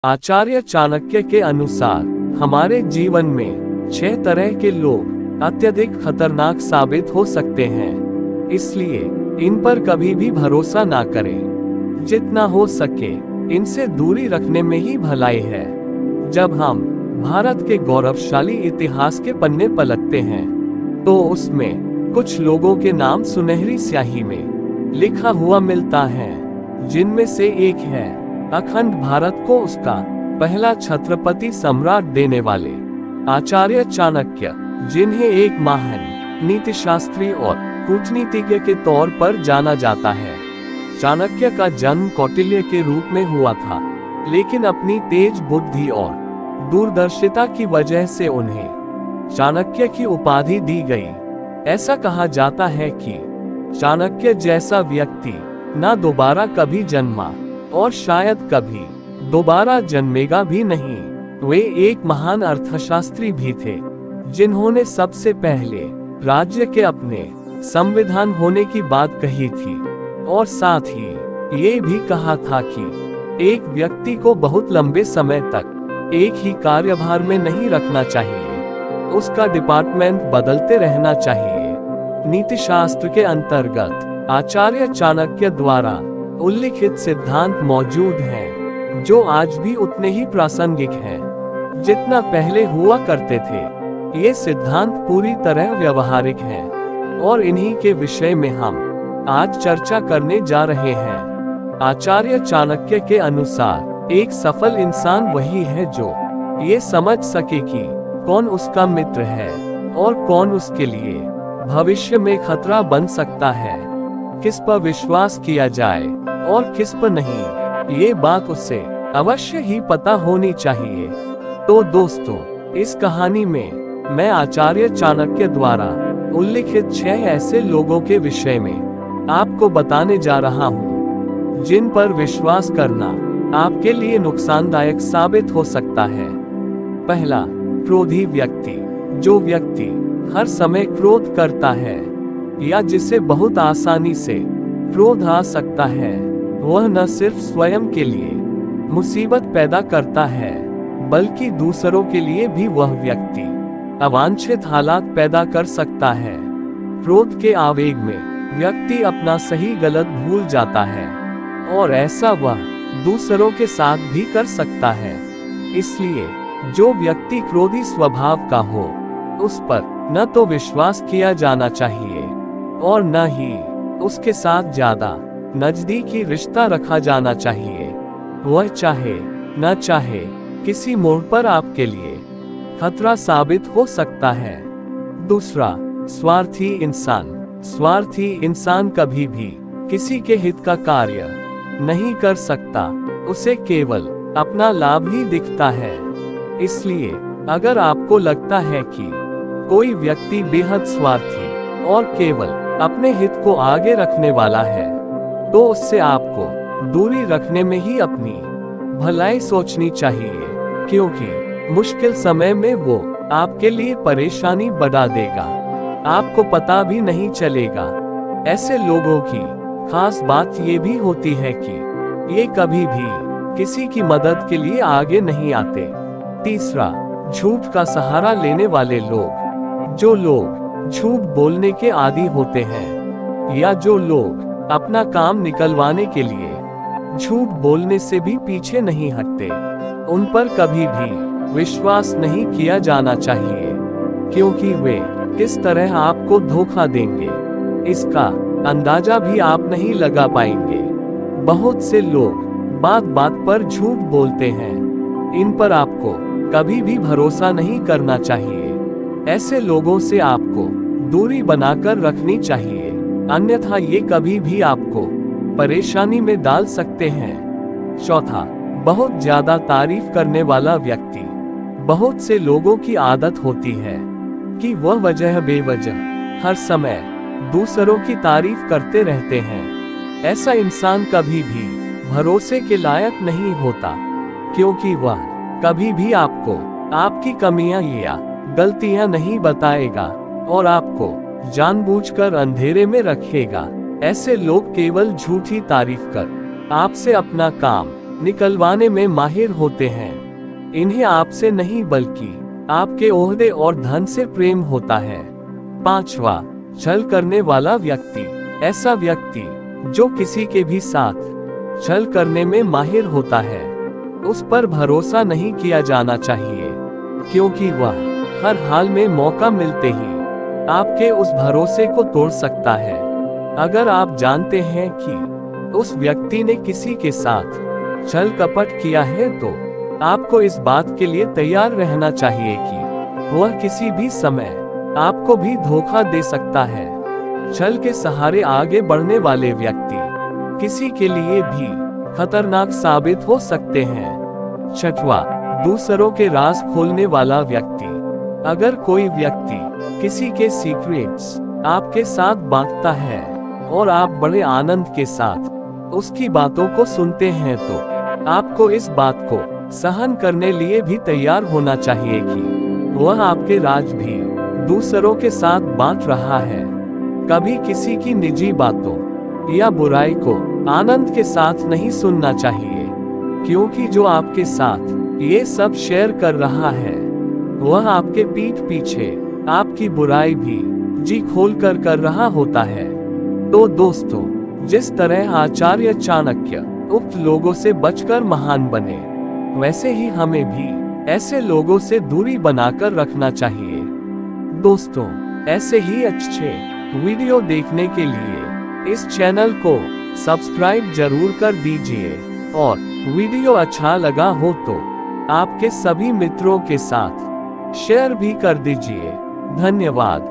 आचार्य चाणक्य के अनुसार हमारे जीवन में 6 तरह के लोग अत्यधिक खतरनाक साबित हो सकते हैं, इसलिए इन पर कभी भी भरोसा ना करें। जितना हो सके इनसे दूरी रखने में ही भलाई है। जब हम भारत के गौरवशाली इतिहास के पन्ने पलटते हैं तो उसमें कुछ लोगों के नाम सुनहरी स्याही में लिखा हुआ मिलता है, जिनमें से एक है अखंड भारत को उसका पहला छत्रपति सम्राट देने वाले आचार्य चाणक्य, जिन्हें एक महान नीतिशास्त्री और कूटनीतिज्ञ के तौर पर जाना जाता है। चाणक्य का जन्म कौटिल्य के रूप में हुआ था, लेकिन अपनी तेज बुद्धि और दूरदर्शिता की वजह से उन्हें चाणक्य की उपाधि दी गई। ऐसा कहा जाता है कि चाणक्य जैसा व्यक्ति न दोबारा कभी जन्मा और शायद कभी दोबारा जन्मेगा भी नहीं। वे एक महान अर्थशास्त्री भी थे, जिन्होंने सबसे पहले राज्य के अपने संविधान होने की बात कही थी और साथ ही ये भी कहा था कि एक व्यक्ति को बहुत लंबे समय तक एक ही कार्यभार में नहीं रखना चाहिए, उसका डिपार्टमेंट बदलते रहना चाहिए। नीतिशास्त्र के अंतर्गत आचार्य चाणक्य द्वारा उल्लिखित सिद्धांत मौजूद हैं, जो आज भी उतने ही प्रासंगिक हैं जितना पहले हुआ करते थे। ये सिद्धांत पूरी तरह व्यवहारिक हैं और इन्हीं के विषय में हम आज चर्चा करने जा रहे हैं। आचार्य चाणक्य के अनुसार एक सफल इंसान वही है जो ये समझ सके कि कौन उसका मित्र है और कौन उसके लिए भविष्य में खतरा बन सकता है, किस पर विश्वास किया जाए और किस पर नहीं। ये बात उसे अवश्य ही पता होनी चाहिए। तो दोस्तों, इस कहानी में मैं आचार्य चाणक्य द्वारा उल्लिखित 6 ऐसे लोगों के विषय में आपको बताने जा रहा हूँ, जिन पर विश्वास करना आपके लिए नुकसानदायक साबित हो सकता है। पहला, क्रोधी व्यक्ति। जो व्यक्ति हर समय क्रोध करता है या जिसे बहुत आसानी से क्रोध आ सकता है, वह न सिर्फ स्वयं के लिए मुसीबत पैदा करता है, बल्कि दूसरों के लिए भी वह व्यक्ति अवांछित हालात पैदा कर सकता है। क्रोध के आवेग में व्यक्ति अपना सही गलत भूल जाता है और ऐसा वह दूसरों के साथ भी कर सकता है। इसलिए जो व्यक्ति क्रोधी स्वभाव का हो, उस पर न तो विश्वास किया जाना चाहिए और न ही उसके साथ ज्यादा नजदीकी रिश्ता रखा जाना चाहिए। वह चाहे न चाहे किसी मोड़ पर आपके लिए खतरा साबित हो सकता है। दूसरा, स्वार्थी इंसान। स्वार्थी इंसान कभी भी किसी के हित का कार्य नहीं कर सकता, उसे केवल अपना लाभ ही दिखता है। इसलिए अगर आपको लगता है कि कोई व्यक्ति बेहद स्वार्थी और केवल अपने हित को आगे रखने वाला है, तो उससे आपको दूरी रखने में ही अपनी भलाई सोचनी चाहिए, क्योंकि मुश्किल समय में वो आपके लिए परेशानी बढ़ा देगा, आपको पता भी नहीं चलेगा। ऐसे लोगों की खास बात ये भी होती है कि ये कभी भी किसी की मदद के लिए आगे नहीं आते। तीसरा, झूठ का सहारा लेने वाले लोग। जो लोग झूठ बोलने के आदी होते हैं या जो लोग अपना काम निकलवाने के लिए झूठ बोलने से भी पीछे नहीं हटते, उन पर कभी भी विश्वास नहीं किया जाना चाहिए, क्योंकि वे किस तरह आपको धोखा देंगे इसका अंदाजा भी आप नहीं लगा पाएंगे। बहुत से लोग बात बात पर झूठ बोलते हैं, इन पर आपको कभी भी भरोसा नहीं करना चाहिए। ऐसे लोगों से आपको दूरी बनाकर रखनी चाहिए, अन्यथा ये कभी भी आपको परेशानी में डाल सकते हैं। चौथा, बहुत ज्यादा तारीफ करने वाला व्यक्ति। बहुत से लोगों की आदत होती है कि वह वजह बेवजह हर समय दूसरों की तारीफ करते रहते हैं। ऐसा इंसान कभी भी भरोसे के लायक नहीं होता, क्योंकि वह कभी भी आपको आपकी कमियां या गलतियां नहीं बताएगा और आपको जानबूझकर अंधेरे में रखेगा। ऐसे लोग केवल झूठी तारीफ कर आपसे अपना काम निकलवाने में माहिर होते हैं। इन्हें आपसे नहीं बल्कि आपके ओहदे और धन से प्रेम होता है। 5वां, छल करने वाला व्यक्ति। ऐसा व्यक्ति जो किसी के भी साथ छल करने में माहिर होता है, उस पर भरोसा नहीं किया जाना चाहिए, क्योंकि वह हर हाल में मौका मिलते ही आपके उस भरोसे को तोड़ सकता है। अगर आप जानते हैं कि उस व्यक्ति ने किसी के साथ छल कपट किया है, तो आपको इस बात के लिए तैयार रहना चाहिए कि वह किसी भी समय आपको भी धोखा दे सकता है। छल के सहारे आगे बढ़ने वाले व्यक्ति किसी के लिए भी खतरनाक साबित हो सकते हैं। 6वां, दूसरों के राज खोलने वाला व्यक्ति। अगर कोई व्यक्ति किसी के सीक्रेट्स आपके साथ बांटता है और आप बड़े आनंद के साथ उसकी बातों को सुनते हैं, तो आपको इस बात को सहन करने लिए भी तैयार होना चाहिए कि वह आपके राज भी दूसरों के साथ बांट रहा है। कभी किसी की निजी बातों या बुराई को आनंद के साथ नहीं सुनना चाहिए, क्योंकि जो आपके साथ ये सब शेयर कर रहा है, वह आपके पीठ पीछे आपकी बुराई भी जी खोल कर रहा होता है। तो दोस्तों, जिस तरह आचार्य चाणक्य उक्त लोगों से बचकर महान बने, वैसे ही हमें भी ऐसे लोगों से दूरी बनाकर रखना चाहिए। दोस्तों, ऐसे ही अच्छे वीडियो देखने के लिए इस चैनल को सब्सक्राइब जरूर कर दीजिए, और वीडियो अच्छा लगा हो तो आपके सभी मित्रों के साथ शेयर भी कर दीजिए। धन्यवाद।